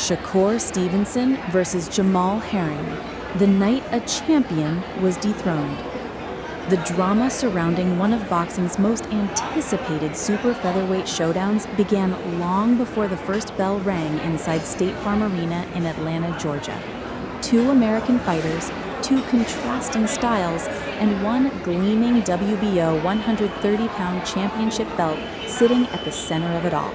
Shakur Stevenson versus Jamal Herring. The night a champion was dethroned. The drama surrounding one of boxing's most anticipated super featherweight showdowns began long before the first bell rang inside State Farm Arena in Atlanta, Georgia. Two American fighters, two contrasting styles, and one gleaming WBO 130-pound championship belt sitting at the center of it all.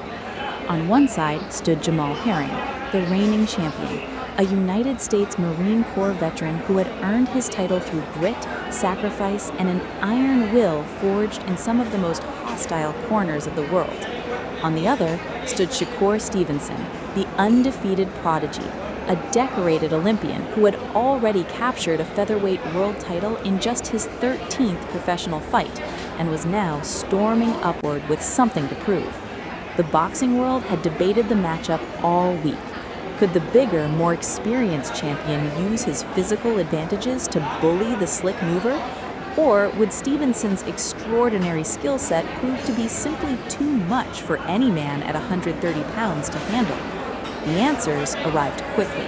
On one side stood Jamal Herring, the reigning champion, a United States Marine Corps veteran who had earned his title through grit, sacrifice, and an iron will forged in some of the most hostile corners of the world. On the other stood Shakur Stevenson, the undefeated prodigy, a decorated Olympian who had already captured a featherweight world title in just his 13th professional fight and was now storming upward with something to prove. The boxing world had debated the matchup all week. Could the bigger, more experienced champion use his physical advantages to bully the slick mover? Or would Stevenson's extraordinary skill set prove to be simply too much for any man at 130 pounds to handle? The answers arrived quickly,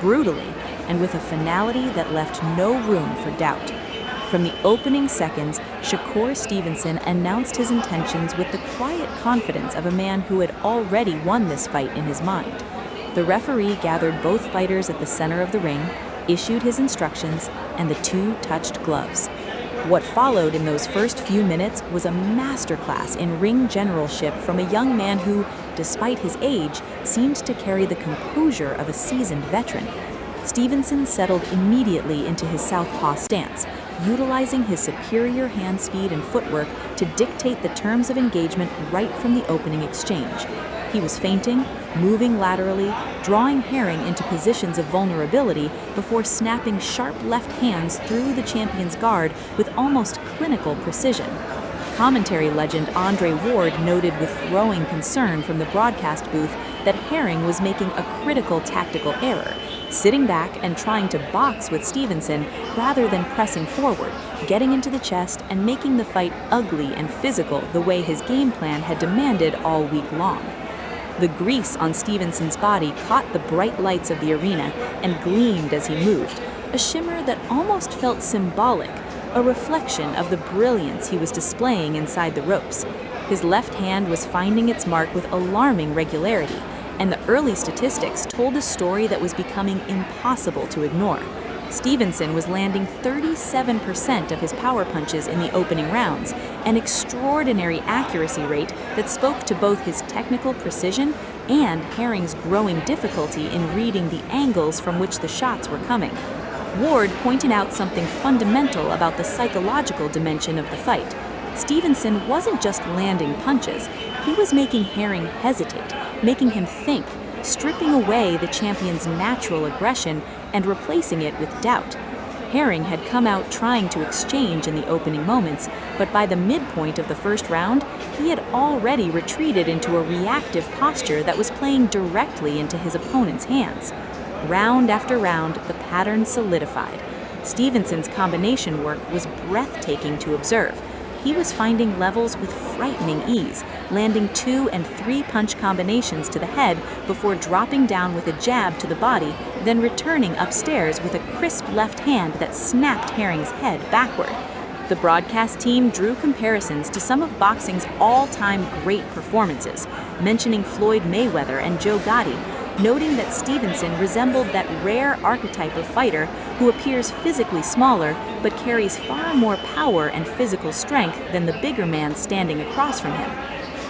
brutally, and with a finality that left no room for doubt. From the opening seconds, Shakur Stevenson announced his intentions with the quiet confidence of a man who had already won this fight in his mind. The referee gathered both fighters at the center of the ring, issued his instructions, and the two touched gloves. What followed in those first few minutes was a masterclass in ring generalship from a young man who, despite his age, seemed to carry the composure of a seasoned veteran. Stevenson settled immediately into his southpaw stance, utilizing his superior hand speed and footwork to dictate the terms of engagement right from the opening exchange. He was feinting, moving laterally, drawing Herring into positions of vulnerability before snapping sharp left hands through the champion's guard with almost clinical precision. Commentary legend Andre Ward noted with growing concern from the broadcast booth that Herring was making a critical tactical error, sitting back and trying to box with Stevenson rather than pressing forward, getting into the chest and making the fight ugly and physical the way his game plan had demanded all week long. The grease on Stevenson's body caught the bright lights of the arena and gleamed as he moved, a shimmer that almost felt symbolic, a reflection of the brilliance he was displaying inside the ropes. His left hand was finding its mark with alarming regularity, and the early statistics told a story that was becoming impossible to ignore. Stevenson was landing 37% of his power punches in the opening rounds, an extraordinary accuracy rate that spoke to both his technical precision and Herring's growing difficulty in reading the angles from which the shots were coming. Ward pointed out something fundamental about the psychological dimension of the fight. Stevenson wasn't just landing punches, he was making Herring hesitate, making him think, stripping away the champion's natural aggression and replacing it with doubt. Herring had come out trying to exchange in the opening moments, but by the midpoint of the first round, he had already retreated into a reactive posture that was playing directly into his opponent's hands. Round after round, the pattern solidified. Stevenson's combination work was breathtaking to observe. He was finding levels with frightening ease, landing 2- and 3-punch combinations to the head before dropping down with a jab to the body, then returning upstairs with a crisp left hand that snapped Herring's head backward. The broadcast team drew comparisons to some of boxing's all-time great performances, mentioning Floyd Mayweather and Joe Gotti, noting that Stevenson resembled that rare archetype of fighter who appears physically smaller but carries far more power and physical strength than the bigger man standing across from him.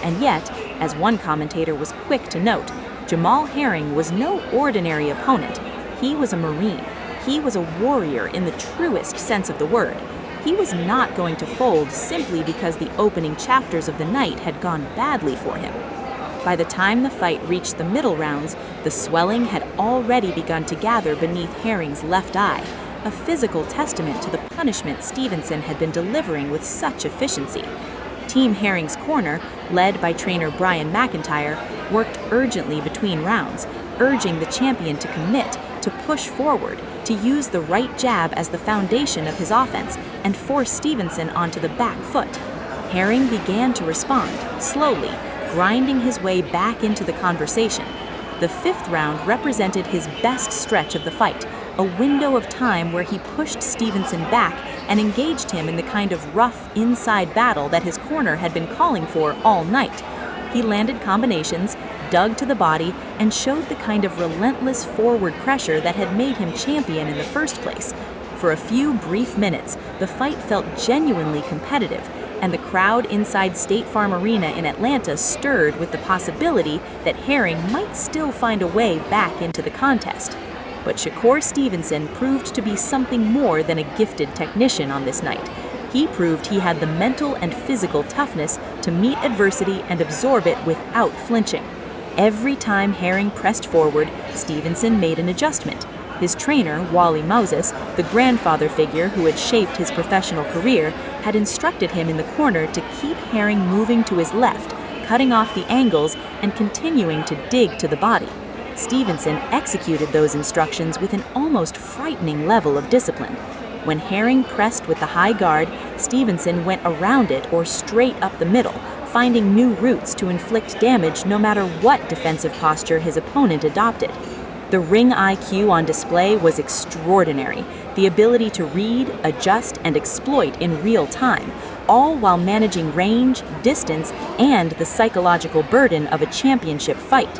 And yet, as one commentator was quick to note, Jamal Herring was no ordinary opponent. He was a Marine. He was a warrior in the truest sense of the word. He was not going to fold simply because the opening chapters of the night had gone badly for him. By the time the fight reached the middle rounds, the swelling had already begun to gather beneath Herring's left eye, a physical testament to the punishment Stevenson had been delivering with such efficiency. Team Herring's corner, led by trainer Brian McIntyre, worked urgently between rounds, urging the champion to commit, to push forward, to use the right jab as the foundation of his offense, and force Stevenson onto the back foot. Herring began to respond, slowly, grinding his way back into the conversation. The fifth round represented his best stretch of the fight, a window of time where he pushed Stevenson back and engaged him in the kind of rough inside battle that his corner had been calling for all night. He landed combinations, dug to the body, and showed the kind of relentless forward pressure that had made him champion in the first place. For a few brief minutes, the fight felt genuinely competitive, and the crowd inside State Farm Arena in Atlanta stirred with the possibility that Herring might still find a way back into the contest. But Shakur Stevenson proved to be something more than a gifted technician on this night. He proved he had the mental and physical toughness to meet adversity and absorb it without flinching. Every time Herring pressed forward, Stevenson made an adjustment. His trainer, Wally Moses, the grandfather figure who had shaped his professional career, had instructed him in the corner to keep Herring moving to his left, cutting off the angles and continuing to dig to the body. Stevenson executed those instructions with an almost frightening level of discipline. When Herring pressed with the high guard, Stevenson went around it or straight up the middle, finding new routes to inflict damage no matter what defensive posture his opponent adopted. The ring IQ on display was extraordinary, the ability to read, adjust, and exploit in real time, all while managing range, distance, and the psychological burden of a championship fight.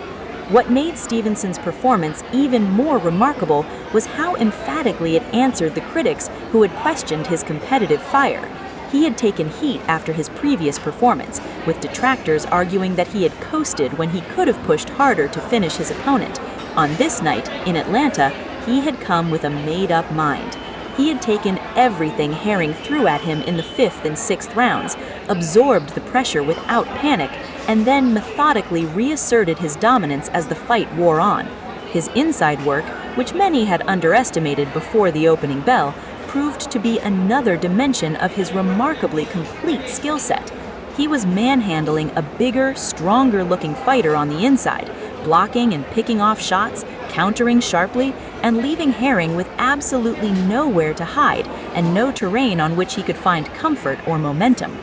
What made Stevenson's performance even more remarkable was how emphatically it answered the critics who had questioned his competitive fire. He had taken heat after his previous performance, with detractors arguing that he had coasted when he could have pushed harder to finish his opponent. On this night, in Atlanta, he had come with a made-up mind. He had taken everything Herring threw at him in the 5th and 6th rounds, absorbed the pressure without panic, and then methodically reasserted his dominance as the fight wore on. His inside work, which many had underestimated before the opening bell, proved to be another dimension of his remarkably complete skill set. He was manhandling a bigger, stronger-looking fighter on the inside, blocking and picking off shots, countering sharply, and leaving Herring with absolutely nowhere to hide and no terrain on which he could find comfort or momentum.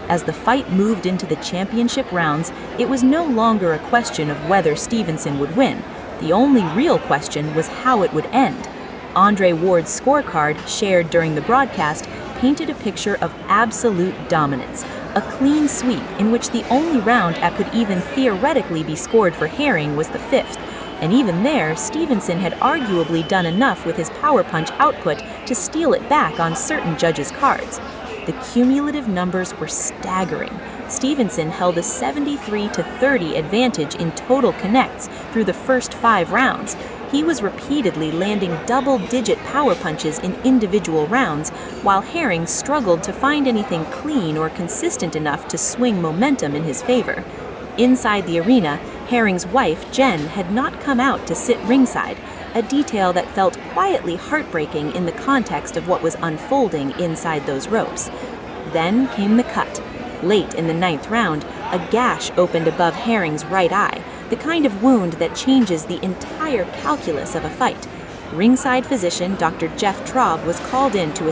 As the fight moved into the championship rounds, it was no longer a question of whether Stevenson would win. The only real question was how it would end. Andre Ward's scorecard, shared during the broadcast, painted a picture of absolute dominance, a clean sweep in which the only round that could even theoretically be scored for Herring was the 5th. And even there, Stevenson had arguably done enough with his power punch output to steal it back on certain judges' cards. The cumulative numbers were staggering. Stevenson held a 73-30 advantage in total connects through the first 5 rounds. He was repeatedly landing double-digit power punches in individual rounds, while Herring struggled to find anything clean or consistent enough to swing momentum in his favor. Inside the arena, Herring's wife, Jen, had not come out to sit ringside, a detail that felt quietly heartbreaking in the context of what was unfolding inside those ropes. Then came the cut. Late in the 9th round, a gash opened above Herring's right eye, the kind of wound that changes the entire calculus of a fight. Ringside physician Dr. Jeff Traub was called in to